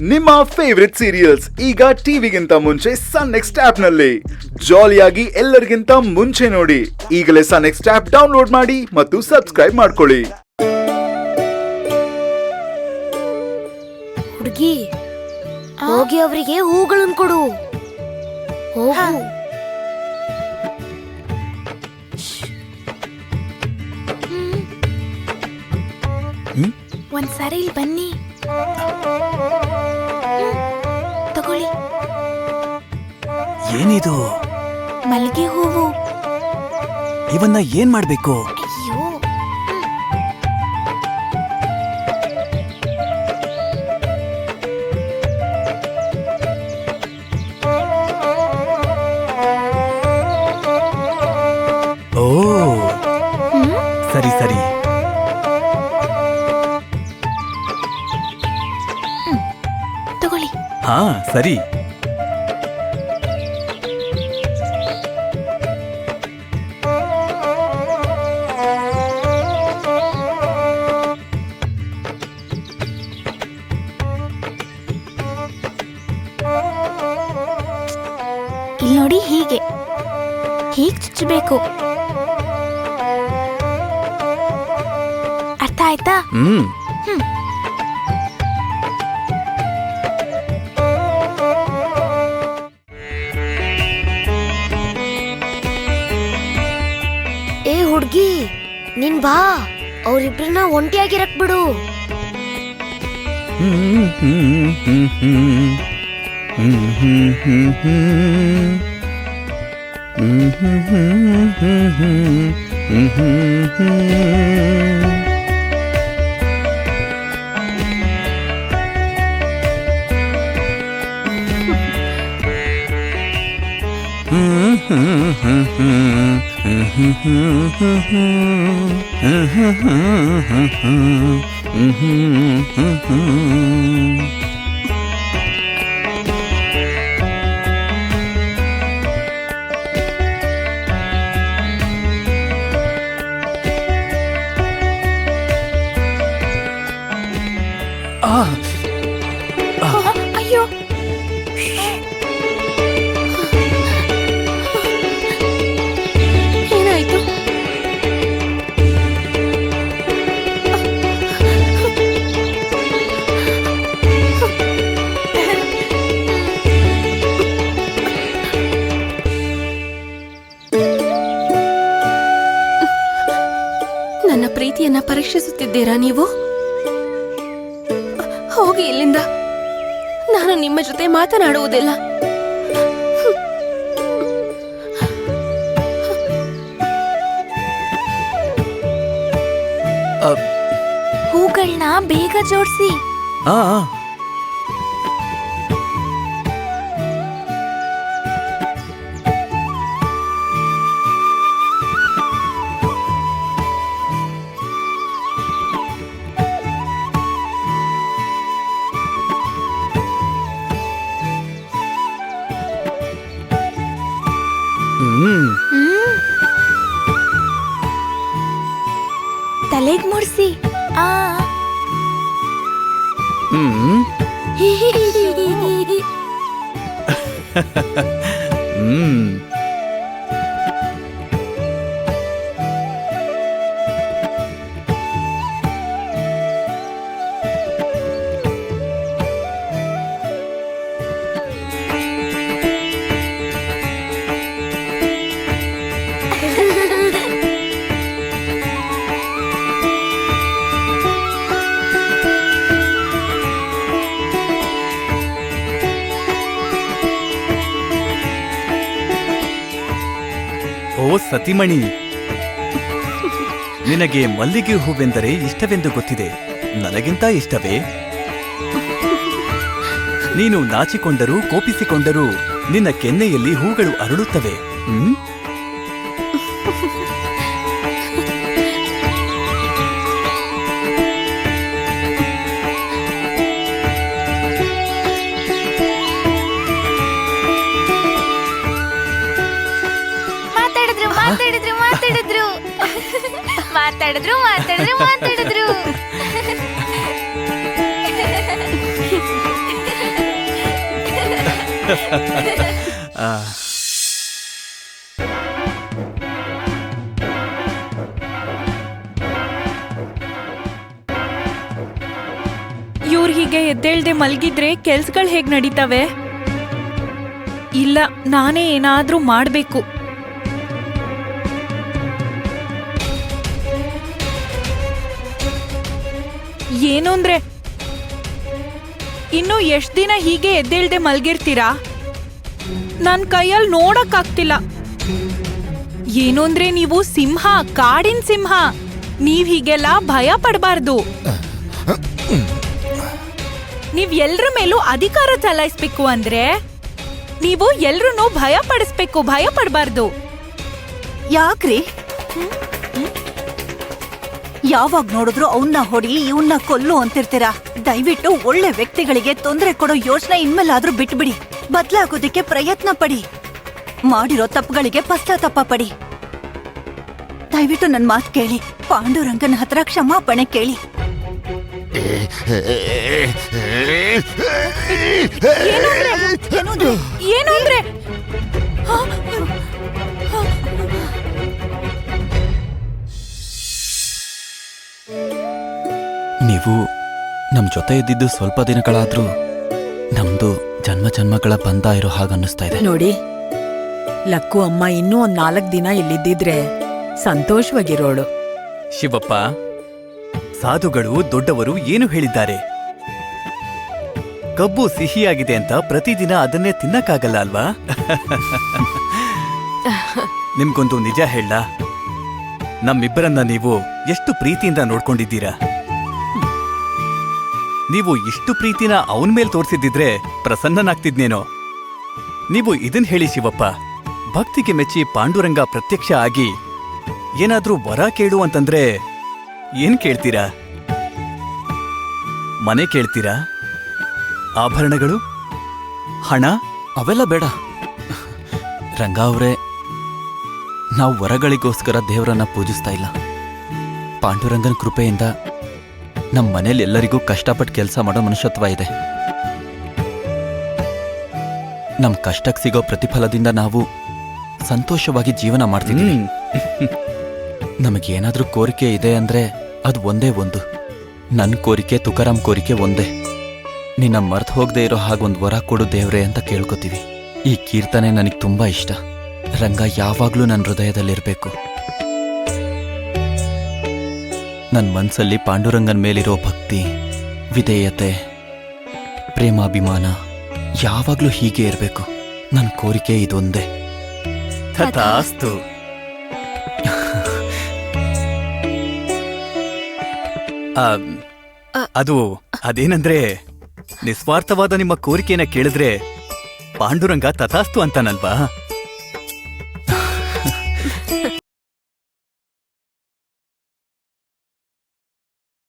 ನಿಮ್ಮ favourite serials ಈಗ ಟಿವಿಗಿಂತ ಮುಂಚೆ ಸನ್ ನೆಕ್ಸ್ಟ್ ಆಪ್ ನಲ್ಲಿ ಜಾಲಿಯಾಗಿ ಎಲ್ಲರಿಗಿಂತ ಮುಂಚೆ ನೋಡಿ. ಈಗಲೇ ಸನ್ ನೆಕ್ಸ್ಟ್ ಆಪ್ ಡೌನ್ಲೋಡ್ ಮಾಡಿ ಮತ್ತು ಸಬ್ಸ್ಕ್ರೈಬ್ ಮಾಡ್ಕೊಳ್ಳಿ. ಹುಡುಗಿ, ಹೋಗಿ ಅವರಿಗೆ ಹೂಗಳನ್ನು ಕೊಡು. ಹೋಗು. ಒಂದ್ಸಾರಿ ಇಲ್ಲಿ ಬನ್ನಿ, ತಗೊಳ್ಳಿ. ಏನಿದು? ಮಲ್ಲಿಗೆ ಹೂವು. ಇವನ್ನ ಏನ್ ಮಾಡ್ಬೇಕು? ಅಯ್ಯೋ, ಓ ಸರಿ ಸರಿ. ತಗೊಳ್ಳಿ. ಹಾ ಸರಿ. ಇಲ್ಲಿ ನೋಡಿ, ಹೀಗೆ ಚುಚ್ಚಬೇಕು. ಅರ್ಥ ಆಯ್ತಾ? ಏ ಹುಡ್ಗಿ, ನೀನ್ ಬಾ, ಅವ್ರಿಬ್ರನ್ನ ಒಂಟಿಯಾಗಿರಕ್ ಬಿಡು. ಅಯ್ಯೋ, ಏನಾಯ್ತು? ನನ್ನ ಪ್ರೀತಿಯನ್ನ ಪರೀಕ್ಷಿಸುತ್ತಿದ್ದೀರಾ ನೀವು? ಹೋಗಿ ಇಲ್ಲಿಂದ. ನಾನು ನಿಮ್ಮ ಜೊತೆ ಮಾತನಾಡುವುದಿಲ್ಲ. ಹೂಗಳನ್ನ ಬೇಗ ಜೋಡಿಸಿ. ತಲೆಗ್ ಮುಡ್ಸಿ. ಓ ಸತಿಮಣಿ, ನಿನಗೆ ಮಲ್ಲಿಗೆ ಹೂವೆಂದರೆ ಇಷ್ಟವೆಂದು ಗೊತ್ತಿದೆ. ನನಗಿಂತ ಇಷ್ಟವೇ? ನೀನು ನಾಚಿಕೊಂಡರೂ ಕೋಪಿಸಿಕೊಂಡರೂ ನಿನ್ನ ಕೆನ್ನೆಯಲ್ಲಿ ಹೂಗಳು ಅರಳುತ್ತವೆ. ಮಾತಾಡಿದ್ರು ಮಾತಾಡಿದ್ರು ಮಾತಾಡಿದ್ರು ಮಾತಾಡಿದ್ರು ಆ, ಇವ್ರು ಹೀಗೆ ಎದ್ದೇಳ್ದೆ ಮಲ್ಗಿದ್ರೆ ಕೆಲ್ಸಗಳು ಹೇಗ್ ನಡೀತವೆ? ಇಲ್ಲ, ನಾನೇ ಏನಾದ್ರೂ ಮಾಡ್ಬೇಕು. ಏನು ಅಂದ್ರೆ ಇನ್ನು ಎಷ್ಟ್ ದಿನ ಹೀಗೆ ಎದ್ದೇಳ್ದೆ ಮಲ್ಗಿರ್ತೀರಾ? ನನ್ ಕೈಯಲ್ಲಿ ನೋಡಕ್ಕಾಗ್ತಿಲ್ಲ. ಏನು ಅಂದ್ರೆ ನೀವು ಸಿಂಹ, ಕಾಡಿನ ಸಿಂಹ. ನೀವ್ ಹೀಗೆಲ್ಲ ಭಯ ಪಡಬಾರ್ದು. ನೀವ್ ಎಲ್ರ ಮೇಲೂ ಅಧಿಕಾರ ಚಲಾಯಿಸ್ಬೇಕು ಅಂದ್ರೆ ನೀವು ಎಲ್ರೂ ಭಯ ಪಡಿಸ್ಬೇಕು, ಭಯ ಪಡಬಾರ್ದು. ಯಾಕ್ರಿ? ಯಾವಾಗ ನೋಡಿದ್ರು ಅವನ್ನ ಹೊಡಿ, ಇವನ್ನ ಕೊಲ್ಲು ಅಂತಿರ್ತೀರಾ. ದಯವಿಟ್ಟು ಒಳ್ಳೆ ವ್ಯಕ್ತಿಗಳಿಗೆ ತೊಂದರೆ ಕೊಡೋ ಯೋಚನೆ ಇನ್ಮೇಲಾದ್ರೂ ಬಿಟ್ಬಿಡಿ. ಬದ್ಲಾಗೋದಕ್ಕೆ ಪ್ರಯತ್ನ ಪಡಿ. ಮಾಡಿರೋ ತಪ್ಪುಗಳಿಗೆ ಪಶ್ಚಾತ್ತಾಪ ಪಡಿ. ದಯವಿಟ್ಟು ನನ್ ಮಾತು ಕೇಳಿ. ಪಾಂಡುರಂಗನ ಹತ್ರ ಕ್ಷಮಾಪಣೆ ಕೇಳಿ. ಏನು ಅಂದ್ರೆ ನೀವು ನಮ್ ಜೊತೆ ಇದ್ದಿದ್ದು ಸ್ವಲ್ಪ ದಿನಗಳಾದ್ರೂ ನಮ್ದು ಜನ್ಮ ಜನ್ಮಗಳ ಬಂಧ ಇರೋ ಹಾಗನ್ನಿಸ್ತಾ ಇದೆ. ನೋಡಿ, ಲಕ್ಕು ಅಮ್ಮ ಇನ್ನೂ ಒಂದ್ 4 ದಿನ ಇಲ್ಲಿದ್ದಿದ್ರೆ ಸಂತೋಷವಾಗಿರೋಳು. ಶಿವಪ್ಪ, ಸಾಧುಗಳು ದೊಡ್ಡವರು ಏನು ಹೇಳಿದ್ದಾರೆ? ಕಬ್ಬು ಸಿಹಿಯಾಗಿದೆ ಅಂತ ಪ್ರತಿದಿನ ಅದನ್ನೇ ತಿನ್ನಕ್ಕಾಗಲ್ಲ ಅಲ್ವಾ? ನಿಮ್ಗೊಂದು ನಿಜ ಹೇಳ, ನಮ್ಮಿಬ್ಬರನ್ನ ನೀವು ಎಷ್ಟು ಪ್ರೀತಿಯಿಂದ ನೋಡ್ಕೊಂಡಿದ್ದೀರಾ. ನೀವು ಇಷ್ಟು ಪ್ರೀತಿನ ಅವನ್ ಮೇಲ್ ತೋರಿಸಿದ್ದಿದ್ರೆ ಪ್ರಸನ್ನನಾಗ್ತಿದ್ನೇನೋ. ನೀವು ಇದನ್ ಹೇಳಿ ಶಿವಪ್ಪ, ಭಕ್ತಿಗೆ ಮೆಚ್ಚಿ ಪಾಂಡುರಂಗ ಪ್ರತ್ಯಕ್ಷ ಆಗಿ ಏನಾದ್ರೂ ವರ ಕೇಳು ಅಂತಂದ್ರೆ ಏನ್ ಕೇಳ್ತೀರಾ? ಮನೆ ಕೇಳ್ತೀರಾ? ಆಭರಣಗಳು? ಹಣ? ಅವೆಲ್ಲ ಬೇಡ ರಂಗ ಅವ್ರೆ. ನಾವು ವರಗಳಿಗೋಸ್ಕರ ದೇವರನ್ನ ಪೂಜಿಸ್ತಾ ಇಲ್ಲ. ಪಾಂಡುರಂಗನ ಕೃಪೆಯಿಂದ ನಮ್ಮ ಮನೇಲಿ ಎಲ್ಲರಿಗೂ ಕಷ್ಟಪಟ್ಟು ಕೆಲಸ ಮಾಡೋ ಮನುಷ್ಯತ್ವ ಇದೆ. ನಮ್ ಕಷ್ಟಕ್ಕೆ ಸಿಗೋ ಪ್ರತಿಫಲದಿಂದ ನಾವು ಸಂತೋಷವಾಗಿ ಜೀವನ ಮಾಡ್ತಿದ್ದೀವಿ. ನಮಗೇನಾದ್ರೂ ಕೋರಿಕೆ ಇದೆ ಅಂದ್ರೆ ಅದು ಒಂದೇ ಒಂದು. ನನ್ನ ಕೋರಿಕೆ, ತುಕಾರಾಮ್ ಕೋರಿಕೆ ಒಂದೇ. ನಿನ್ನ ಮರ್ತು ಹೋಗದೆ ಇರೋ ಹಾಗೊಂದು ವರ ಕೊಡು ದೇವ್ರೆ ಅಂತ ಕೇಳ್ಕೊತೀವಿ. ಈ ಕೀರ್ತನೆ ನನಗೆ ತುಂಬಾ ಇಷ್ಟ. ರಂಗ ಯಾವಾಗ್ಲೂ ನನ್ನ ಹೃದಯದಲ್ಲಿರ್ಬೇಕು. ನನ್ನ ಮನ್ಸಲ್ಲಿ ಪಾಂಡುರಂಗನ ಮೇಲಿರೋ ಭಕ್ತಿ, ವಿಧೇಯತೆ, ಪ್ರೇಮಾಭಿಮಾನ ಯಾವಾಗ್ಲೂ ಹೀಗೆ ಇರಬೇಕು. ನನ್ನ ಕೋರಿಕೆ ಇದೊಂದೇ. ತಥಾಸ್ತು. ಅದು ಅದೇನಂದ್ರೆ, ನಿಸ್ವಾರ್ಥವಾದ ನಿಮ್ಮ ಕೋರಿಕೆಯನ್ನ ಕೇಳಿದ್ರೆ ಪಾಂಡುರಂಗ ತಥಾಸ್ತು ಅಂತಾನಲ್ವಾ?